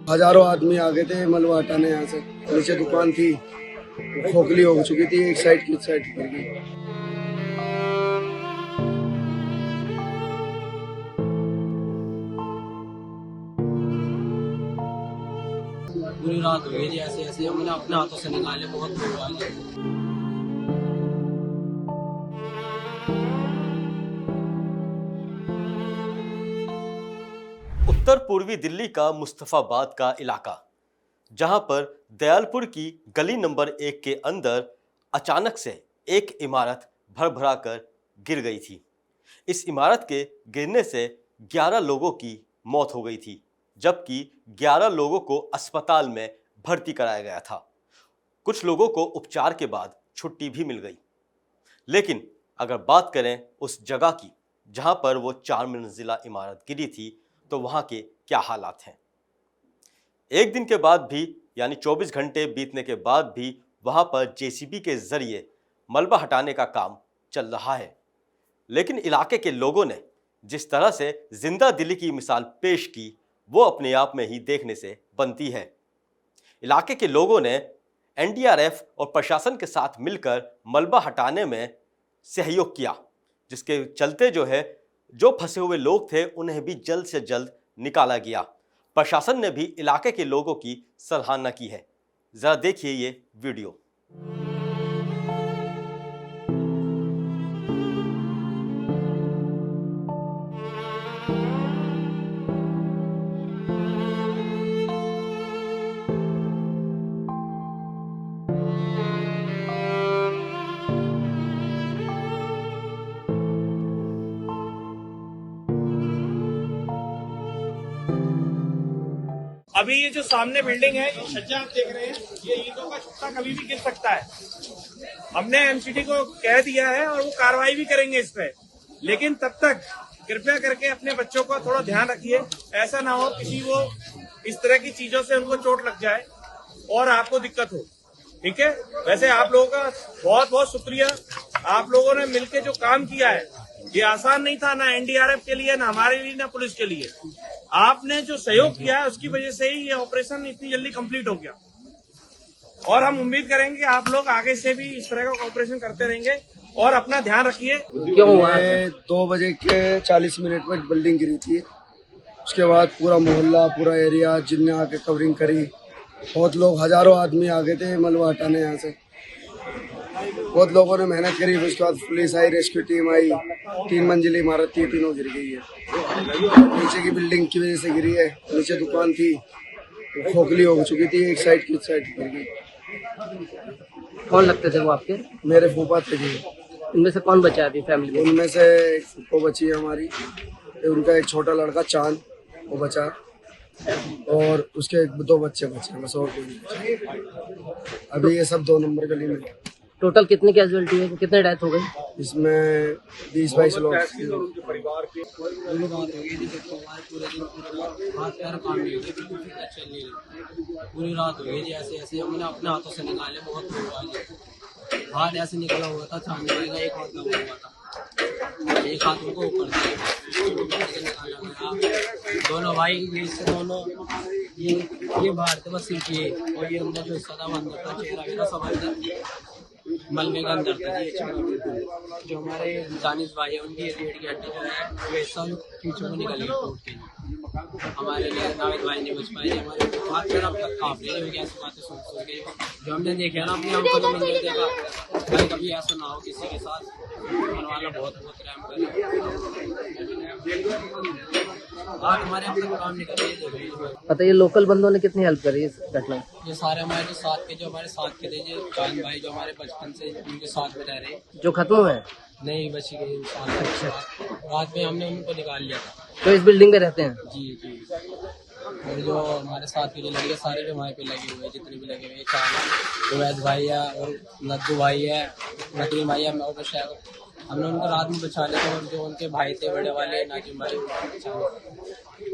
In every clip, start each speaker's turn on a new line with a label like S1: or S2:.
S1: हजारों आदमी आ गए थे मलबा हटाने। यहाँ से नीचे दुकान थी, खोखली हो चुकी थी, एक साइड की साइड गिर गई।
S2: पूरी रात हुई थी, ऐसे ऐसे हमने अपने हाथों से निकाले, बहुत लोग आए।
S3: उत्तर पूर्वी दिल्ली का मुस्तफाबाद का इलाका, जहां पर दयालपुर की गली नंबर 1 के अंदर अचानक से एक इमारत भरभरा कर गिर गई थी। इस इमारत के गिरने से 11 लोगों की मौत हो गई थी, जबकि 11 लोगों को अस्पताल में भर्ती कराया गया था। कुछ लोगों को उपचार के बाद छुट्टी भी मिल गई। लेकिन अगर बात करें उस जगह की जहां पर वो 4 मंजिला इमारत गिरी थी, तो वहां के क्या हालात हैं। एक दिन के बाद भी, यानी 24 घंटे बीतने के बाद भी वहां पर जेसीबी के जरिए मलबा हटाने का काम चल रहा है। लेकिन इलाके के लोगों ने जिस तरह से जिंदा दिली की मिसाल पेश की, वो अपने आप में ही देखने से बनती है। इलाके के लोगों ने एनडीआरएफ और प्रशासन के साथ मिलकर मलबा हटाने में सहयोग किया, जिसके चलते जो फंसे हुए लोग थे उन्हें भी जल्द से जल्द निकाला गया। प्रशासन ने भी इलाके के लोगों की सराहना की है। जरा देखिए ये वीडियो।
S4: अभी ये जो सामने बिल्डिंग है, ये छज्जा आप देख रहे हैं, ये ईंटों का छत्ता कभी भी गिर सकता है। हमने एमसीडी को कह दिया है और वो कार्रवाई भी करेंगे इस पे। लेकिन तब तक कृपया करके अपने बच्चों का थोड़ा ध्यान रखिए, ऐसा ना हो किसी को इस तरह की चीजों से उनको चोट लग जाए और आपको दिक्कत हो। ठीक है, वैसे आप लोगों का बहुत बहुत शुक्रिया। आप लोगों ने मिलकर जो काम किया है, ये आसान नहीं था, ना एनडीआरएफ के लिए, ना हमारे लिए, ना पुलिस के लिए। आपने जो सहयोग किया है उसकी वजह से ही ये ऑपरेशन इतनी जल्दी कंप्लीट हो गया। और हम उम्मीद करेंगे कि आप लोग आगे से भी इस तरह का ऑपरेशन करते रहेंगे और अपना ध्यान रखिए।
S1: क्यों हुआ? 2 बजे के 40 मिनट में बिल्डिंग गिरी थी। उसके बाद पूरा मोहल्ला, पूरा एरिया जिनने आके कवरिंग करी, बहुत लोग, हजारों आदमी आ गए थे मलबा हटाने। यहाँ से बहुत लोगों ने मेहनत करी। उसके बाद पुलिस आई, रेस्क्यू टीम आई। 3 मंजिली इमारत थी, तीनों गिर गई है। नीचे की बिल्डिंग की वजह से गिरी है। नीचे दुकान थी, खोखली हो चुकी थी, एक साइड की साइड गिर गई।
S2: कौन लगते थे वो आपके?
S1: मेरे फूफा थे जी।
S2: इनमें से कौन बचा अभी फैमिली में?
S1: उनमें से एक फूफो बची है हमारी, उनका एक छोटा लड़का चांद, वो बचा, और उसके 2 बच्चे बचे, बस और कोई नहीं बचा। अभी ये सब 2 नंबर गली में।
S2: टोटल कितनी कैजुअलिटी है, कितने डेथ हो गई?
S1: इसमें 20-22 लोग।
S2: पूरी बात हो गई थी, पूरे दिन हाथ पैर काम नहीं होते, बिल्कुल फिटनेस चल नहीं रही। पूरी रात हो गई थी, ऐसे ऐसे हमने अपने हाथों से निकाले, बहुत लोग आए। हाथ ऐसे निकला हुआ था, छाने का एक हाथ लगा हुआ था, एक हाथ उनको ऊपर निकाला गया। दोनों भाई से दोनों ये बाहर थे, बस सिर्फ ये, और ये अंदर जो हिस्सा था वो अंदर था, चेहरा मेरा सब अंदर मलबे का अंदर था। ये जो हमारे दानिश भाई है, उनकी रीढ़ की हड्डी जो है वो हिस्सा पीछे को निकल गई टूट के। हमारे लिए नाविद भाई ने बच पाए। हमारे हाथ पैर अब तक कांप रहे हैं, कैसी बातें सोच के जो हमने देखे ना अपनी आंखों में मंजर देखा। भाई कभी ऐसा ना हो किसी के साथ, वाला बहुत बहुत रहम करे। आज हमारे अब तक काम नहीं कर रही है।
S5: पता ये लोकल बंदों ने कितनी हेल्प करी इस घटना में?
S2: ये सारे हमारे जो हमारे साथ के थे, जो चांद भाई जो हमारे बचपन से उनके साथ में रह रहे,
S5: जो खत्म हुए हैं?
S2: नहीं बच गए। अच्छा, रात में हमने उनको निकाल लिया था।
S5: तो इस बिल्डिंग में रहते हैं?
S2: जी। और जो हमारे साथ के जो लगे सारे जो वहाँ पे लगे हुए, जितने भी लगे हुए, चांद उवैस भाई है और नद्दू भाई है, नदीम भाई है, और शायद हमने उनको रात में बचा लिया। और जो उनके भाई थे बड़े वाले नाजिम भाई,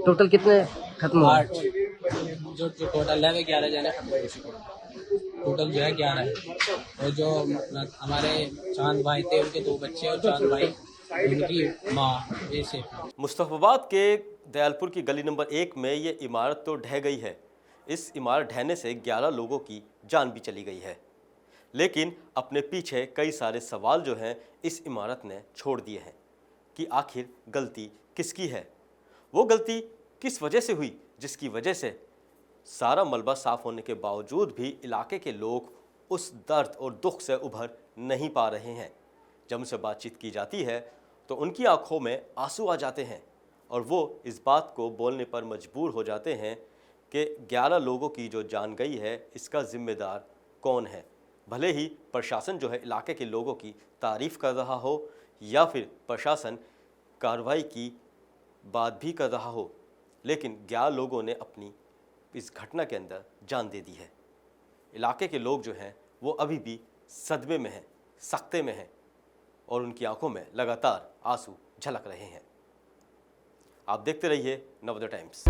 S5: टोटल कितने खत्म हुए?
S2: 8। जो टोटल है वे 11 जने खत्म हो चुके। टोटल जो है 11 है। और जो हमारे चांद भाई थे, उनके 2 बच्चे और चांद भाई उनकी माँ, ये से।
S3: मुस्तफाबाद के दयालपुर की गली नंबर 1 में ये इमारत तो ढह गई है, इस इमारत ढहने से 11 लोगों की जान भी चली गई है, लेकिन अपने पीछे कई सारे सवाल जो हैं इस इमारत ने छोड़ दिए हैं कि आखिर गलती किसकी है, वो गलती किस वजह से हुई जिसकी वजह से सारा मलबा साफ होने के बावजूद भी इलाके के लोग उस दर्द और दुख से उभर नहीं पा रहे हैं। जब उनसे बातचीत की जाती है तो उनकी आंखों में आंसू आ जाते हैं और वो इस बात को बोलने पर मजबूर हो जाते हैं कि 11 लोगों की जो जान गई है इसका जिम्मेदार कौन है। भले ही प्रशासन जो है इलाके के लोगों की तारीफ कर रहा हो या फिर प्रशासन कार्रवाई की बात भी कर रहा हो, लेकिन 11 लोगों ने अपनी इस घटना के अंदर जान दे दी है। इलाके के लोग जो हैं वो अभी भी सदमे में हैं, सख्ते में हैं और उनकी आंखों में लगातार आंसू झलक रहे हैं। आप देखते रहिए नवोदय टाइम्स।